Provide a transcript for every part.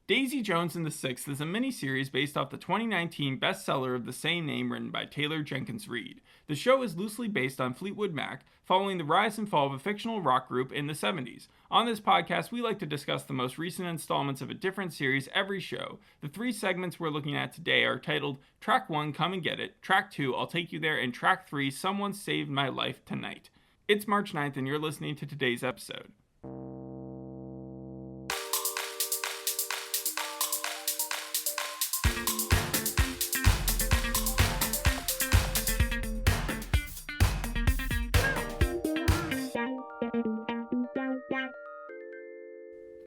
Daisy Jones and the Six is a miniseries based off the 2019 bestseller of the same name written by Taylor Jenkins Reid. The show is loosely based on Fleetwood Mac, following the rise and fall of a fictional rock group in the 70s. On this podcast, we like to discuss the most recent installments of a different series every show. The 3 segments we're looking at today are titled Track 1, Come and Get It, Track 2, I'll Take You There, and Track 3, Someone Saved My Life Tonight. It's March 9th and you're listening to today's episode.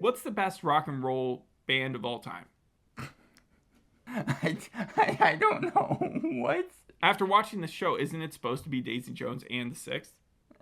What's the best rock and roll band of all time? I don't know. What? After watching the show, isn't it supposed to be Daisy Jones and the Six?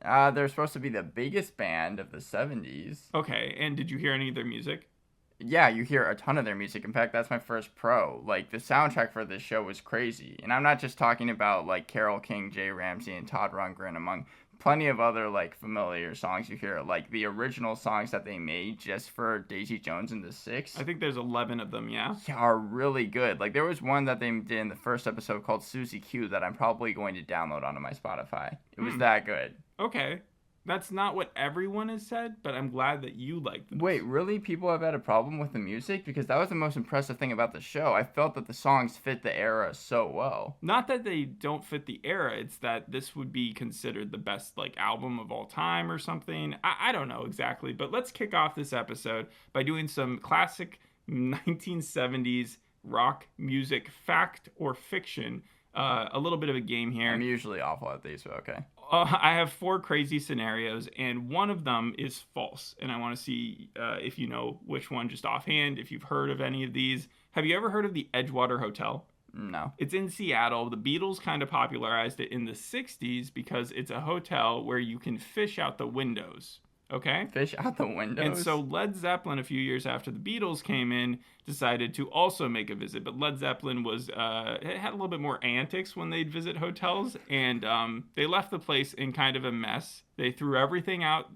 They're supposed to be the biggest band of the 70s. Okay, and did you hear any of their music? Yeah, you hear a ton of their music. In fact, that's my first pro. Like, the soundtrack for this show was crazy. And I'm not just talking about, like, Carole King, Jay Ramsey, and Todd Rundgren, among plenty of other, like, familiar songs you hear. Like, the original songs that they made just for Daisy Jones and the Six. I think there's 11 of them, yeah? Yeah, are really good. Like, there was one that they did in the first episode called Susie Q that I'm probably going to download onto my Spotify. It was that good. Okay. That's not what everyone has said, but I'm glad that you liked it. Wait, really? People have had a problem with the music? Because that was the most impressive thing about the show. I felt that the songs fit the era so well. Not that they don't fit the era, it's that this would be considered the best, like, album of all time or something. I don't know exactly, but let's kick off this episode by doing some classic 1970s rock music fact or fiction. A little bit of a game here. I'm usually awful at these, but okay. I have 4 crazy scenarios, and one of them is false. And I want to see if you know which one just offhand, if you've heard of any of these. Have you ever heard of the Edgewater Hotel? No. It's in Seattle. The Beatles kind of popularized it in the 60s because it's a hotel where you can fish out the windows. Okay? Fish out the windows? And so Led Zeppelin, a few years after the Beatles came in, decided to also make a visit. But Led Zeppelin was it had a little bit more antics when they'd visit hotels. And they left the place in kind of a mess. They threw everything out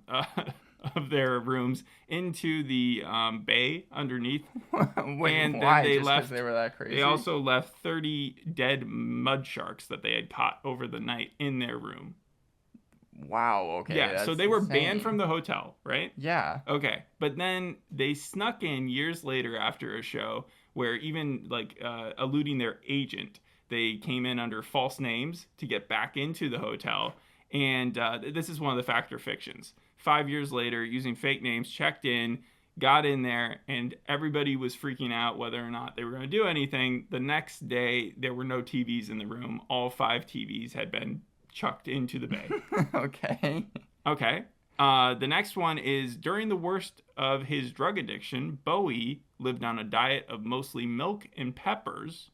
of their rooms into the bay underneath. Wait, and why? Then they Just left. 'cause they were that crazy? They also left 30 dead mud sharks that they had caught over the night in their room. Wow, okay. Yeah, that's so they were insane. banned from the hotel, right? Yeah. Okay, but then they snuck in years later after a show where even, like, eluding their agent, they came in under false names to get back into the hotel. And this is one of the fact or fictions. 5 years later, using fake names, checked in, got in there, and everybody was freaking out whether or not they were going to do anything. The next day, there were no TVs in the room. All 5 TVs had been chucked into the bay. Okay. Okay. The next one is, during the worst of his drug addiction, Bowie lived on a diet of mostly milk and peppers.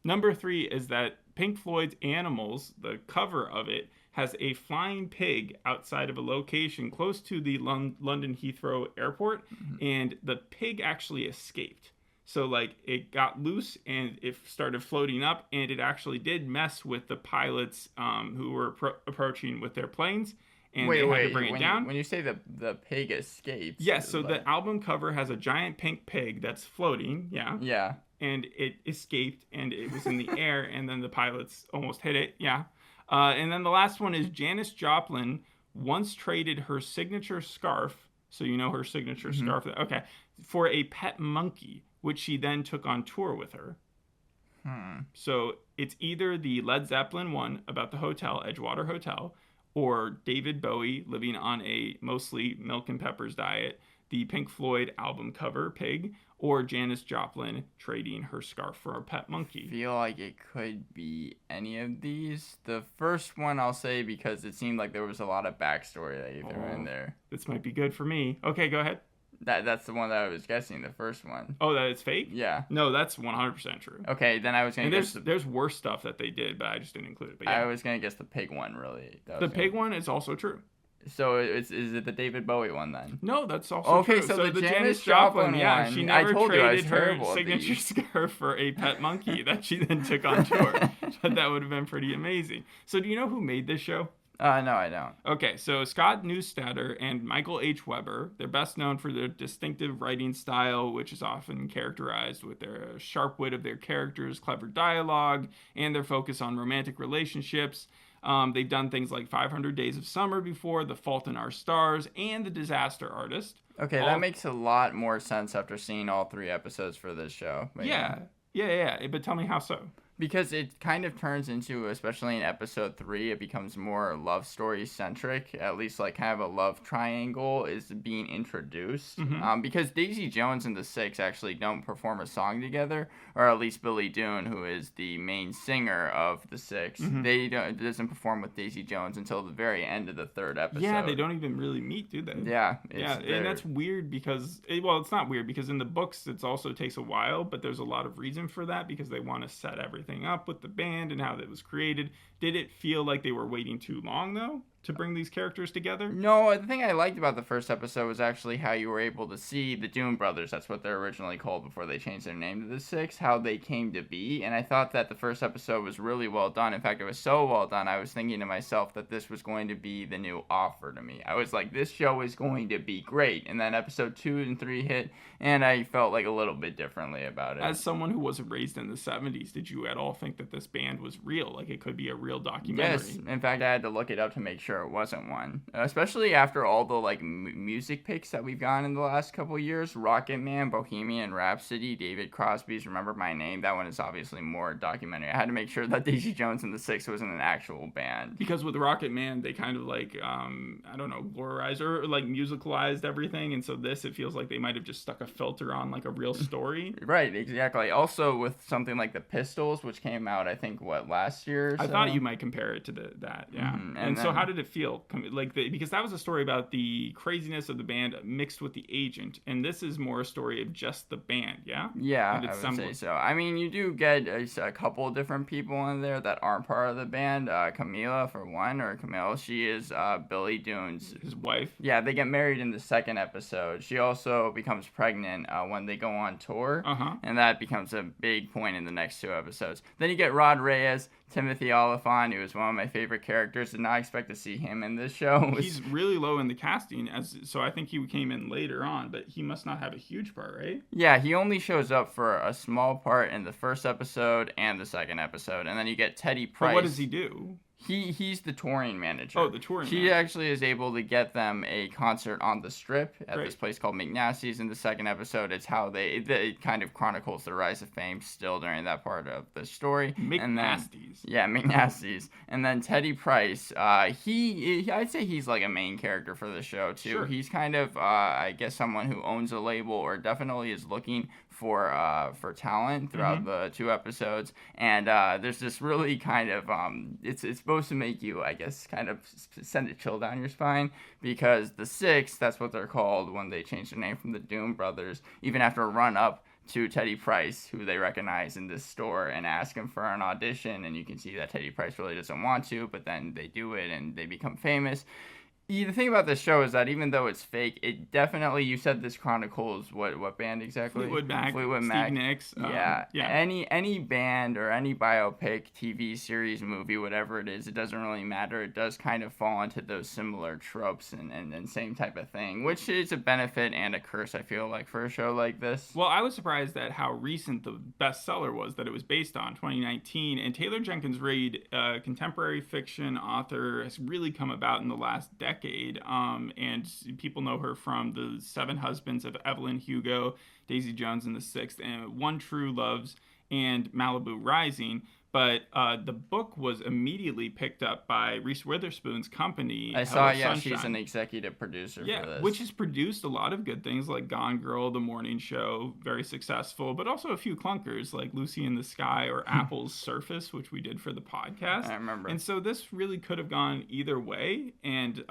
Number 3 is that Pink Floyd's Animals, the cover of it, has a flying pig outside of a location close to the London Heathrow Airport, and the pig actually escaped. So, like, it got loose and it started floating up, and it actually did mess with the pilots who were approaching with their planes, and they had to bring it down. When you say the pig escapes... Yes, so the album cover has a giant pink pig that's floating, yeah. Yeah. And it escaped, and it was in the air, and then the pilots almost hit it, yeah. And then the last one is Janis Joplin once traded her signature scarf, so you know her signature scarf, okay, for a pet monkey, which she then took on tour with her. So it's either the Led Zeppelin one about the hotel, Edgewater Hotel, or David Bowie living on a mostly milk and peppers diet, the Pink Floyd album cover, Pig, or Janis Joplin trading her scarf for a pet monkey. I feel like it could be any of these. The first one I'll say because it seemed like there was a lot of backstory that you threw in there. This might be good for me. Okay, go ahead. That's the one that I was guessing, the first one. Oh, that it's fake? Yeah. No, that's 100% true. Okay, then I was going to guess... There's worse stuff that they did, but I just didn't include it. But yeah. I was going to guess the pig one, really. The pig one is also true. So is it the David Bowie one, then? No, that's also true. Okay, so the Janis Joplin one, she never traded her terrible signature scarf for a pet monkey that she then took on tour. But that would have been pretty amazing. So do you know who made this show? No, I don't. Okay, so Scott Neustadter and Michael H. Weber, they're best known for their distinctive writing style, which is often characterized with their sharp wit of their characters, clever dialogue, and their focus on romantic relationships. They've done things like 500 Days of Summer before, The Fault in Our Stars, and The Disaster Artist. Okay, that makes a lot more sense after seeing all 3 episodes for this show. But yeah. But tell me how so. Because it kind of turns into, especially in episode 3, it becomes more love story centric. At least like kind of a love triangle is being introduced. Because Daisy Jones and the Six actually don't perform a song together, or at least Billy Doon, who is the main singer of the Six, doesn't perform with Daisy Jones until the very end of the 3rd episode. Yeah, they don't even really meet, do they? Yeah. And that's weird because, well, it's not weird because in the books it also takes a while, but there's a lot of reason for that because they want to set everything up with the band and how that was created. Did it feel like they were waiting too long though to bring these characters together? No, the thing I liked about the first episode was actually how you were able to see the Doom Brothers, that's what they're originally called before they changed their name to the Six, how they came to be. And I thought that the first episode was really well done. In fact, it was so well done, I was thinking to myself that this was going to be the new Offer to me. I was like, this show is going to be great. And then episode 2 and 3 hit, and I felt like a little bit differently about it. As someone who wasn't raised in the 70s, did you at all think that this band was real? Like it could be a real documentary? Yes. In fact, I had to look it up to make sure it wasn't one. Especially after all the like music picks that we've gotten in the last couple years. Rocket Man, Bohemian Rhapsody, David Crosby's Remember My Name. That one is obviously more documentary. I had to make sure that Daisy Jones and the Six wasn't an actual band. Because with Rocket Man, they kind of like, I don't know, glorized or like musicalized everything. And so this, it feels like they might have just stuck a filter on like a real story. Right, exactly. Also with something like the Pistols, which came out, I think, last year? I thought you might compare it to that, yeah. And so how did it feel? Like because that was a story about the craziness of the band mixed with the agent, and this is more a story of just the band, yeah? Yeah, I would say so. I mean, you do get a couple different people in there that aren't part of the band. Camila, for one, or Camille, she is Billy Doon's his wife. Yeah, they get married in the 2nd episode. She also becomes pregnant when they go on tour, and that becomes a big point in the next 2 episodes. Then you get Rod Reyes, Timothy Oliphant, who is one of my favorite characters. Did not expect to see him in this show. He's really low in the casting, so I think he came in later on, but he must not have a huge part, right? Yeah, he only shows up for a small part in the 1st episode and the 2nd episode, and then you get Teddy Price. But what does he do? He's the touring manager. Oh, the touring manager. He actually is able to get them a concert on the Strip at this place called McNasty's. In the 2nd episode, it's how it kind of chronicles the rise of fame still during that part of the story. McNasty's. McNasty's. And then Teddy Price, he I'd say he's like a main character for the show too. Sure. He's kind of I guess someone who owns a label or definitely is looking for talent throughout the 2 episodes, and there's this really kind of it's supposed to make you, I guess, kind of send a chill down your spine, because the Six, that's what they're called when they changed their name from the Doom Brothers, even after a run up to Teddy Price, who they recognize in this store, and ask him for an audition, and you can see that Teddy Price really doesn't want to, but then they do it and they become famous. The thing about this show is that even though it's fake, it definitely, you said this chronicles what band exactly? Fleetwood Mac. Steve Nicks. Yeah. Any band or any biopic, TV series, movie, whatever it is, it doesn't really matter. It does kind of fall into those similar tropes and same type of thing, which is a benefit and a curse, I feel like, for a show like this. Well, I was surprised at how recent the bestseller was that it was based on, 2019. And Taylor Jenkins Reid, a contemporary fiction author, has really come about in the last decade. And people know her from The 7 Husbands of Evelyn Hugo, Daisy Jones and the Six, and One True Loves, and Malibu Rising. But the book was immediately picked up by Reese Witherspoon's company. I saw, she's an executive producer for this. Which has produced a lot of good things like Gone Girl, The Morning Show, very successful, but also a few clunkers like Lucy in the Sky or Apple's Surface, which we did for the podcast. I remember. And so this really could have gone either way, and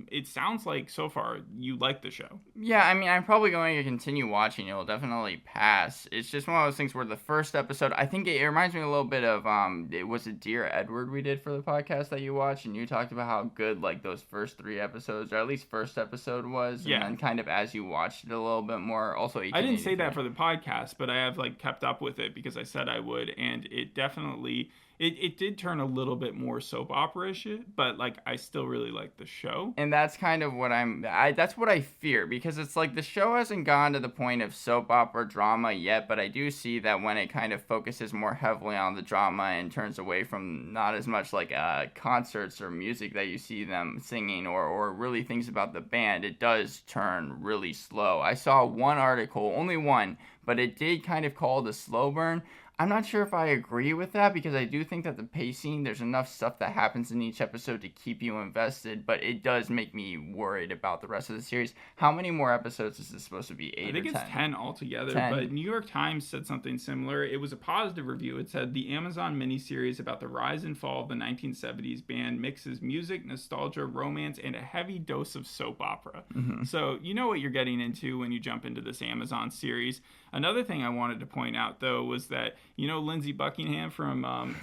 it sounds like so far you like the show. Yeah, I mean, I'm probably going to continue watching. It'll definitely pass. It's just one of those things where the first episode, I think it reminds me a little bit of it was a Dear Edward we did for the podcast that you watched, and you talked about how good like those first 3 episodes, or at least first episode was, and then kind of as you watched it a little bit more. Also, I didn't say that for the podcast, but I have like kept up with it because I said I would, and it definitely It did turn a little bit more soap opera-ish, but like I still really like the show. And that's kind of what that's what I fear, because it's like the show hasn't gone to the point of soap opera drama yet, but I do see that when it kind of focuses more heavily on the drama and turns away from not as much like concerts or music that you see them singing or really things about the band, it does turn really slow. I saw one article, only one, but it did kind of call it a slow burn. I'm not sure if I agree with that, because I do think that the pacing, there's enough stuff that happens in each episode to keep you invested, but it does make me worried about the rest of the series. How many more episodes is this supposed to be? 8 or 10? I think it's 10 altogether, 10. But New York Times said something similar. It was a positive review. It said the Amazon miniseries about the rise and fall of the 1970s band mixes music, nostalgia, romance, and a heavy dose of soap opera. Mm-hmm. So you know what you're getting into when you jump into this Amazon series. Another thing I wanted to point out, though, was that, you know, Lindsey Buckingham from...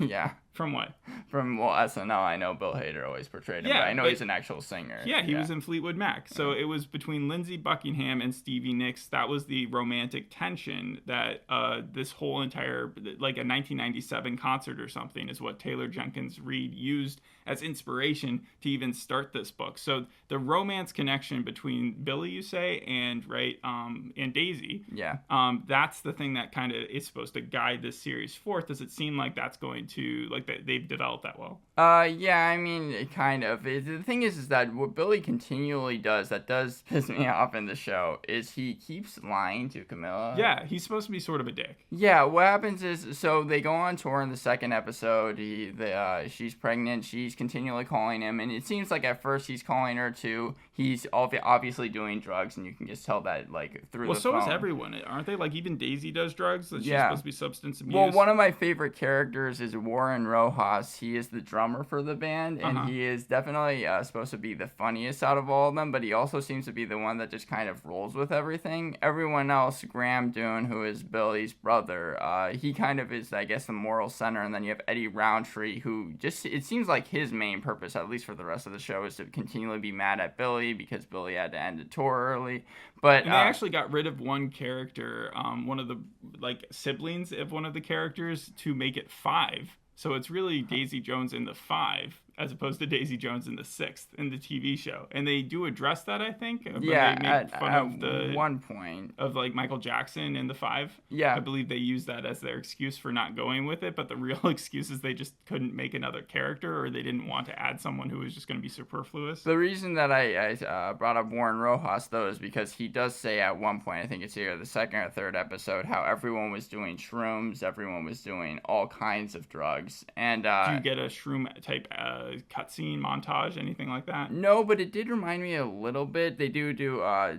Yeah. From what? From, well, SNL, I know Bill Hader always portrayed him, but I know he's an actual singer. Yeah, he was in Fleetwood Mac. So it was between Lindsey Buckingham and Stevie Nicks. That was the romantic tension that this whole entire, like a 1997 concert or something, is what Taylor Jenkins Reid used as inspiration to even start this book. So the romance connection between Billy, you say, and Daisy. Yeah. That's the thing that kind of is supposed to guide this series forth. Does it seem like that's going to, like, that they've developed that well? Yeah, I mean, it kind of. The thing is that what Billy continually does, that does piss me off in the show, is he keeps lying to Camilla. Yeah, he's supposed to be sort of a dick. Yeah, what happens is, so they go on tour in the second episode, she's pregnant, she's continually calling him, and it seems like at first he's calling her too. He's obviously doing drugs, and you can just tell that, like, through the phone. Well, so is everyone, aren't they? Like, even Daisy does drugs? That she's supposed to be substance abuse? Well, one of my favorite characters is Warren Rojas. He is the drummer for the band, and he is definitely supposed to be the funniest out of all of them, but he also seems to be the one that just kind of rolls with everything. Everyone else, Graham Dune, who is Billy's brother, he kind of is, I guess, the moral center, and then you have Eddie Roundtree, who just, it seems like his main purpose, at least for the rest of the show, is to continually be mad at Billy, because Billy had to end the tour early. But and they actually got rid of one character, one of the, like, siblings of one of the characters, to make it 5. So it's really Daisy Jones in the 5, as opposed to Daisy Jones in the 6th in the TV show. And they do address that, I think. Yeah, they make fun of the one point of, like, Michael Jackson in the 5. Yeah, I believe they use that as their excuse for not going with it. But the real excuse is they just couldn't make another character, or they didn't want to add someone who was just going to be superfluous. The reason that I brought up Warren Rojas, though, is because he does say at one point, I think it's either the second or third episode, how everyone was doing shrooms, everyone was doing all kinds of drugs. And do you get a shroom type cutscene montage, anything like that? No, but it did remind me a little bit. They do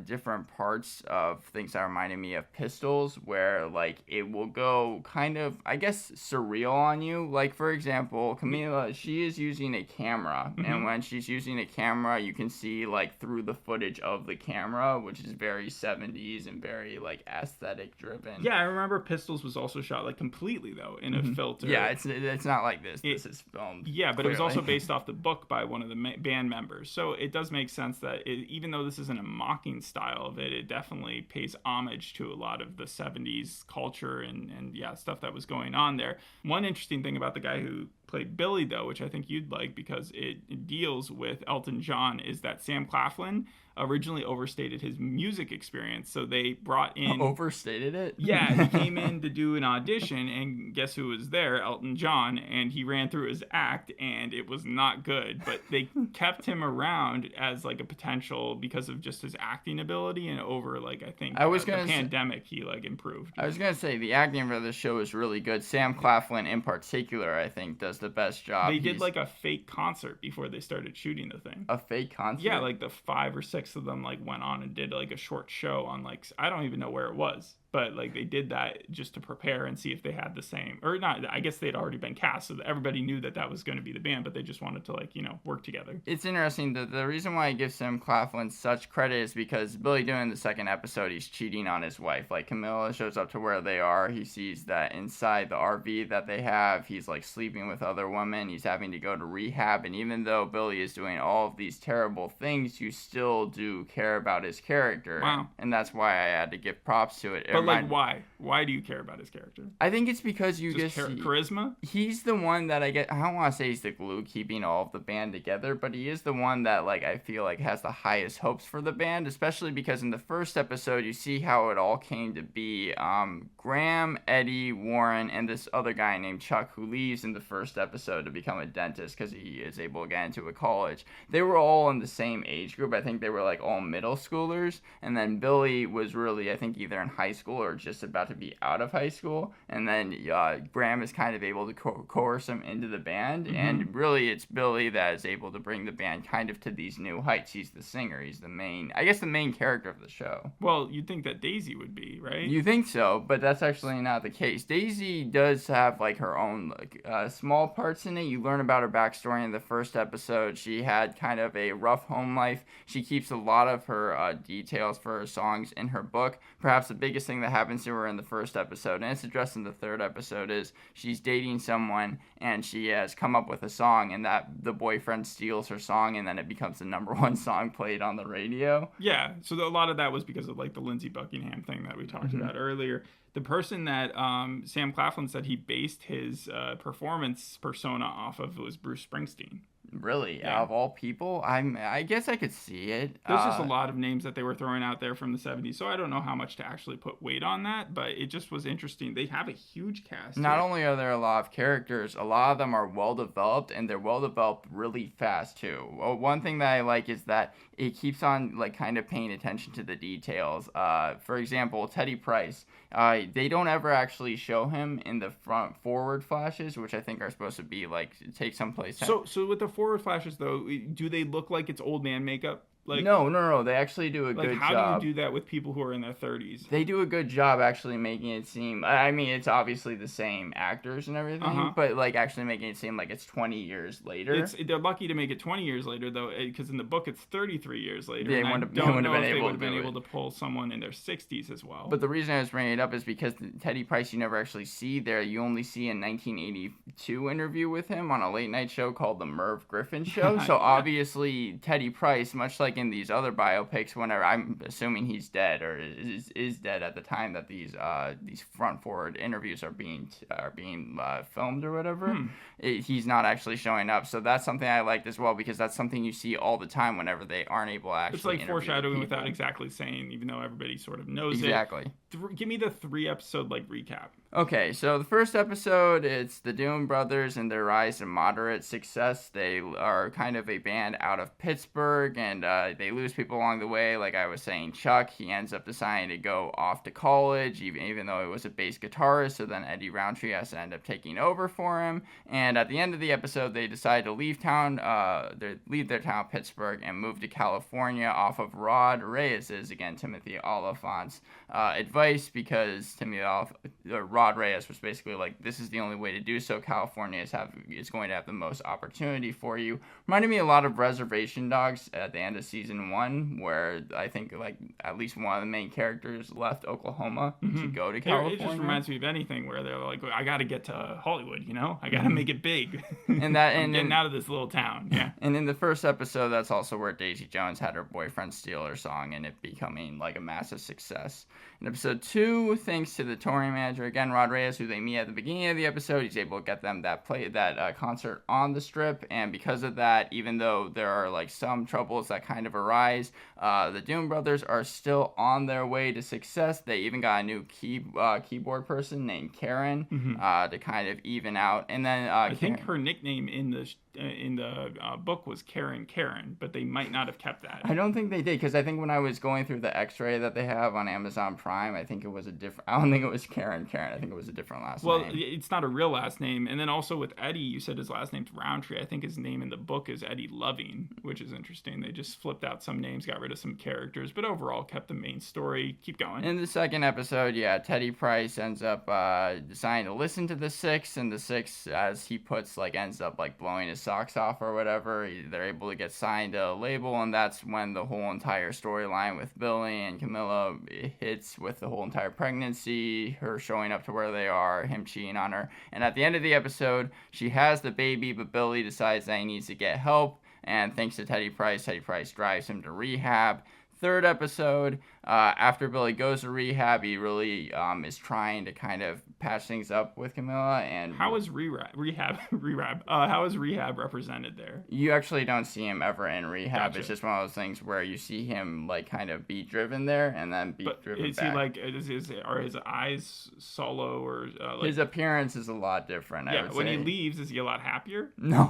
different parts of things that reminded me of Pistols, where, like, it will go kind of, I guess, surreal on you. Like, for example, Camila, she is using a camera, and when she's using a camera, you can see, like, through the footage of the camera, which is very 70s and very, like, aesthetic driven. Yeah, I remember Pistols was also shot, like, completely, though, in a filter. Yeah, it's not like this. This is filmed. Yeah, but clearly. It was also based off the book by one of the band members. So it does make sense that even though this isn't a mocking style of it, it definitely pays homage to a lot of the 70s culture and stuff that was going on there. One interesting thing about the guy who played Billy, though, which I think you'd like because it deals with Elton John, is that Sam Claflin originally overstated his music experience. So they brought in... Overstated it? Yeah, he came in to do an audition, and guess who was there? Elton John, and he ran through his act, and it was not good. But they kept him around as, like, a potential because of just his acting ability, and over, like, I think the pandemic, he, like, improved. I was going to say, the acting for this show is really good. Sam Claflin, in particular, I think, does the best job. They did, like, a fake concert before they started shooting the thing. A fake concert? Yeah, like, the 5 or 6 of them, like, went on and did, like, a short show on, like, I don't even know where it was. But, like, they did that just to prepare and see if they had the same... Or not, I guess they'd already been cast, so everybody knew that was going to be the band, but they just wanted to, like, work together. It's interesting. The reason why I give Sam Claflin such credit is because Billy Dune in the second episode, he's cheating on his wife. Like, Camilla shows up to where they are. He sees that inside the RV that they have, he's, like, sleeping with other women. He's having to go to rehab. And even though Billy is doing all of these terrible things, you still do care about his character. Wow. And that's why I had to give props to it. But like, why? Why do you care about his character? I think it's because you just charisma. He's the one that I don't want to say he's the glue keeping all of the band together, but he is the one that like I feel like has the highest hopes for the band, especially because in the first episode you see how it all came to be. Graham, Eddie, Warren, and this other guy named Chuck who leaves in the first episode to become a dentist because he is able to get into a college. They were all in the same age group. I think they were like all middle schoolers, and then Billy was really I think either in high school or just about to be out of high school, and then Graham is kind of able to coerce him into the band, and really it's Billy that is able to bring the band kind of to these new heights. He's the singer, he's the main character of the show. Well, you'd think that Daisy would be, right? You think so, but that's actually not the case. Daisy does have like her own like small parts in it. You learn about her backstory in the first episode. She had kind of a rough home life. She keeps a lot of her details for her songs in her book. Perhaps the biggest thing that happens to her in the first episode, and it's addressed in the third episode, is she's dating someone and she has come up with a song, and that the boyfriend steals her song, and then it becomes the number one song played on the radio. Yeah, so a lot of that was because of like the Lindsey Buckingham thing that we talked about earlier. The person that Sam Claflin said he based his performance persona off of was Bruce Springsteen. Really? Yeah. Out of all people? I guess I could see it. There's just a lot of names that they were throwing out there from the 70s, so I don't know how much to actually put weight on that, but it just was interesting. They have a huge cast. Not only are there a lot of characters, a lot of them are well-developed, and they're well-developed really fast, too. Well, one thing that I like is that it keeps on, like, kind of paying attention to the details. For example, Teddy Price. They don't ever actually show him in the forward flashes, which I think are supposed to be, like, take some place. So with the forward flashes, though, do they look like it's old man makeup? Like, no. They actually do a good job. How do you do that with people who are in their 30s? They do a good job actually making it seem... I mean, it's obviously the same actors and everything, but like actually making it seem like it's 20 years later. They're lucky to make it 20 years later, though, because in the book it's 33 years later. They wouldn't have been able to pull someone in their 60s as well. But the reason I was bringing it up is because Teddy Price you never actually see there. You only see a 1982 interview with him on a late night show called The Merv Griffin Show. So obviously Teddy Price, much like in these other biopics, whenever I'm assuming he's dead or is dead at the time that these front forward interviews are being filmed or whatever, he's not actually showing up. So that's something I liked as well, because that's something you see all the time whenever they aren't able to actually. It's like foreshadowing without exactly saying, even though everybody sort of knows exactly. Give me the 3-episode like recap. Okay, so the first episode, it's the Doom Brothers and their rise to moderate success. They are kind of a band out of Pittsburgh, and they lose people along the way. Like I was saying, Chuck, he ends up deciding to go off to college, even though he was a bass guitarist, so then Eddie Roundtree has to end up taking over for him. And at the end of the episode, they decide to leave their town, Pittsburgh, and move to California off of Rod Reyes's, again, Timothy Oliphant's advice, because Rod Reyes was basically like, this is the only way to do so. California is going to have the most opportunity for you. Reminded me a lot of Reservation Dogs at the end of season 1, where I think like at least one of the main characters left Oklahoma to go to California. It just reminds me of anything where they're like, I got to get to Hollywood, I got to make it big. And getting out of this little town. Yeah. And in the first episode, that's also where Daisy Jones had her boyfriend steal her song, and it becoming like a massive success. In episode 2, thanks to the touring manager, again, Rod Reyes, who they meet at the beginning of the episode, he's able to get them that concert on the Strip, and because of that, even though there are like some troubles that kind of arise, the Doom Brothers are still on their way to success. They even got a new keyboard person named Karen to kind of even out, and then I think her nickname in the book was Karen, but they might not have kept that. I don't think they did, because I think when I was going through the X-ray that they have on Amazon Prime, I think it was I don't think it was Karen. I think it was a different last name. Well, it's not a real last name. And then also with Eddie, you said his last name's Roundtree. I think his name in the book is Eddie Loving, which is interesting. They just flipped out some names, got rid of some characters, but overall kept the main story. Keep going. In the second episode, Teddy Price ends up deciding to listen to the Six, and the Six, as he puts, like ends up like blowing his socks off or whatever. They're able to get signed to a label, and that's when the whole entire storyline with Billy and Camilla hits, with the whole entire pregnancy, her showing up to where they are, him cheating on her. And at the end of the episode, she has the baby, but Billy decides that he needs to get help, and thanks to Teddy Price drives him to rehab. Third episode, after Billy goes to rehab, he really is trying to kind of patch things up with Camilla. And how is rehab how is rehab represented there? You actually don't see him ever in rehab. Gotcha. It's just one of those things where you see him like kind of be driven there and then be driven is back. He like are his eyes solo or like... His appearance is a lot different. Yeah, when he leaves, is he a lot happier? No,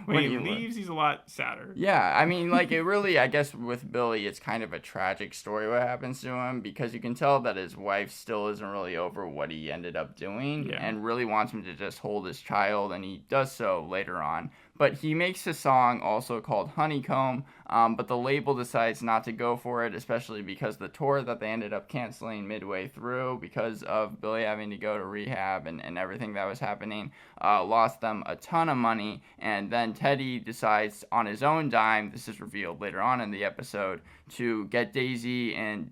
when he leaves, he's a lot sadder. Yeah, I mean, like, it really, I guess with Billy, it's kind of a tragic story what happens to him, because you can tell that his wife still isn't really over what he ended up doing, and really wants him to just hold his child, and he does so later on. But he makes a song also called Honeycomb, but the label decides not to go for it, especially because the tour that they ended up canceling midway through because of Billy having to go to rehab and everything that was happening, lost them a ton of money. And then Teddy decides on his own dime, this is revealed later on in the episode, to get Daisy and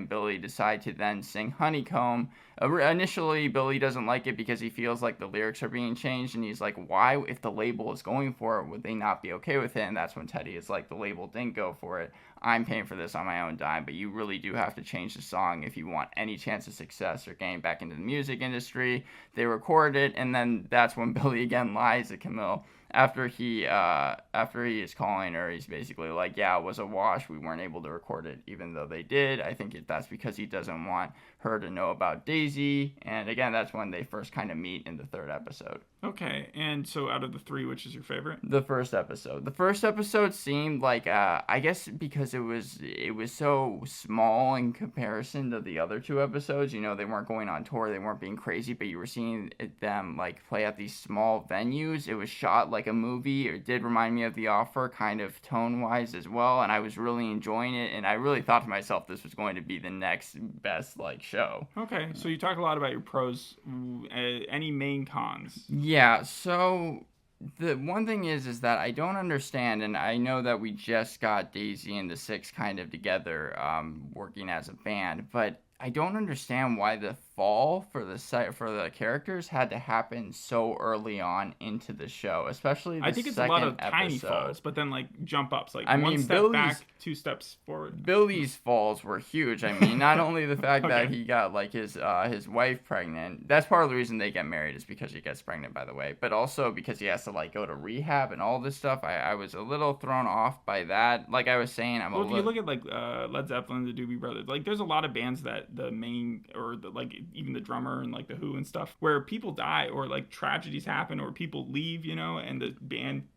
Billy decide to then sing Honeycomb. Initially, Billy doesn't like it because he feels like the lyrics are being changed, and he's like, why, if the label is going for it, would they not be okay with it? And that's when Teddy is like, the label didn't go for it. I'm paying for this on my own dime, but you really do have to change the song if you want any chance of success or getting back into the music industry. They record it, and then that's when Billy again lies to Camille. After he is calling her, he's basically like, yeah, it was a wash. We weren't able to record it, even though they did. I think that's because he doesn't want her to know about Daisy. And again, that's when they first kind of meet in the third episode. Okay, and so out of the three, which is your favorite? The first episode. The first episode seemed like, I guess because it was so small in comparison to the other two episodes. You know, they weren't going on tour, they weren't being crazy, but you were seeing them like play at these small venues. It was shot like a movie. It did remind me of The Offer, kind of tone-wise as well, and I was really enjoying it, and I really thought to myself this was going to be the next best like show. Okay, so you talk a lot about your pros. Any main cons? Yeah, so the one thing is that I don't understand, and I know that we just got Daisy and the Six kind of together, working as a band, but I don't understand why the fall for the characters had to happen so early on into the show, especially the I think it's a lot of tiny falls, but then like jump ups, like one step back, 2 steps forward. Billy's falls were huge. I mean, not only the fact that he got like his wife pregnant, that's part of the reason they get married is because she gets pregnant, by the way, but also because he has to like go to rehab and all this stuff. I was a little thrown off by that. Like I was saying, if you look at like Led Zeppelin, the Doobie Brothers, like there's a lot of bands that the main or the, like even the drummer and like the Who and stuff, where people die or like tragedies happen or people leave, you know, and the band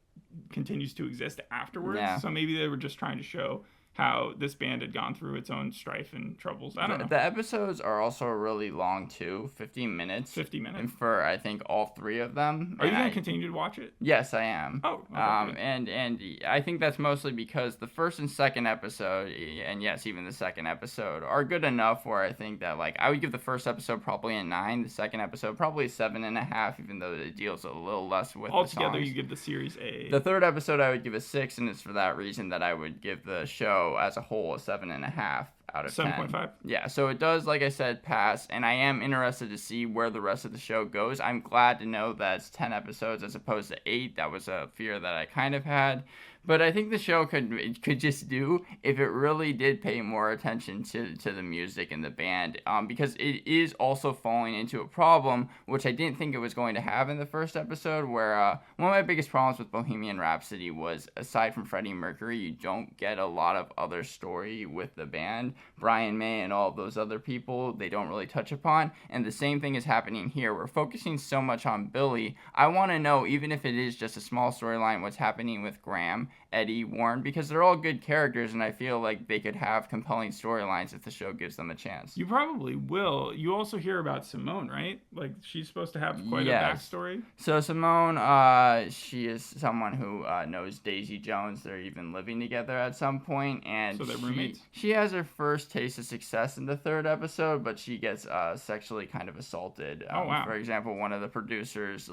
continues to exist afterwards. Yeah. So maybe they were just trying to show how this band had gone through its own strife and troubles. I don't know. The episodes are also really long too, 15 minutes. 50 minutes. And for I think all three of them. Are you going to continue to watch it? Yes, I am. Oh, okay, and I think that's mostly because the first and second episode, and yes, even the second episode, are good enough where I think that like I would give the first episode probably a 9, the second episode probably a 7.5, even though it deals a little less with altogether. The songs. You give the series a. The third episode I would give a 6, and it's for that reason that I would give the show as a whole a 7.5 out of 10. 7.5. Yeah, so it does, like I said, pass, and I am interested to see where the rest of the show goes. I'm glad to know that it's 10 episodes as opposed to 8. That was a fear that I kind of had. But I think the show could just do if it really did pay more attention to the music and the band, because it is also falling into a problem, which I didn't think it was going to have in the first episode, where one of my biggest problems with Bohemian Rhapsody was, aside from Freddie Mercury, you don't get a lot of other story with the band. Brian May and all of those other people, they don't really touch upon, and the same thing is happening here. We're focusing so much on Billy. I want to know, even if it is just a small storyline, what's happening with Graham, Eddie, Warren, because they're all good characters, and I feel like they could have compelling storylines if the show gives them a chance. You probably will. You also hear about Simone, right? Like, she's supposed to have quite a backstory. So Simone, she is someone who knows Daisy Jones. They're even living together at some point, and so they're roommates. She has her first taste of success in the third episode, but she gets sexually kind of assaulted. Oh, wow. For example, one of the producers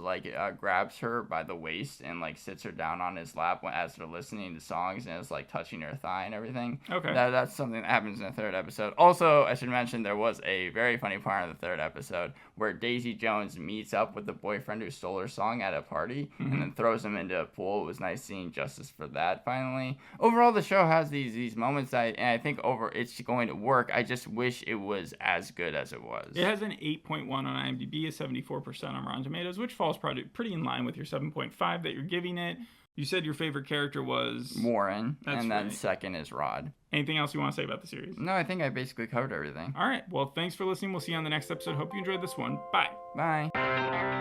grabs her by the waist and sits her down on his lap as they're listening to songs and it's like touching her thigh and everything. Okay. That's something that happens in the third episode. Also, I should mention there was a very funny part in the third episode where Daisy Jones meets up with the boyfriend who stole her song at a party and then throws him into a pool. It was nice seeing justice for that finally. Overall, the show has these moments and I think it's going to work. I just wish it was as good as it was. It has an 8.1 on IMDb, a 74% on Rotten Tomatoes, which falls pretty in line with your 7.5 that you're giving it. You said your favorite character was Warren, That's and then right. second is Rod. Anything else you want to say about the series? No, I think I basically covered everything. All right. Well, thanks for listening. We'll see you on the next episode. Hope you enjoyed this one. Bye. Bye.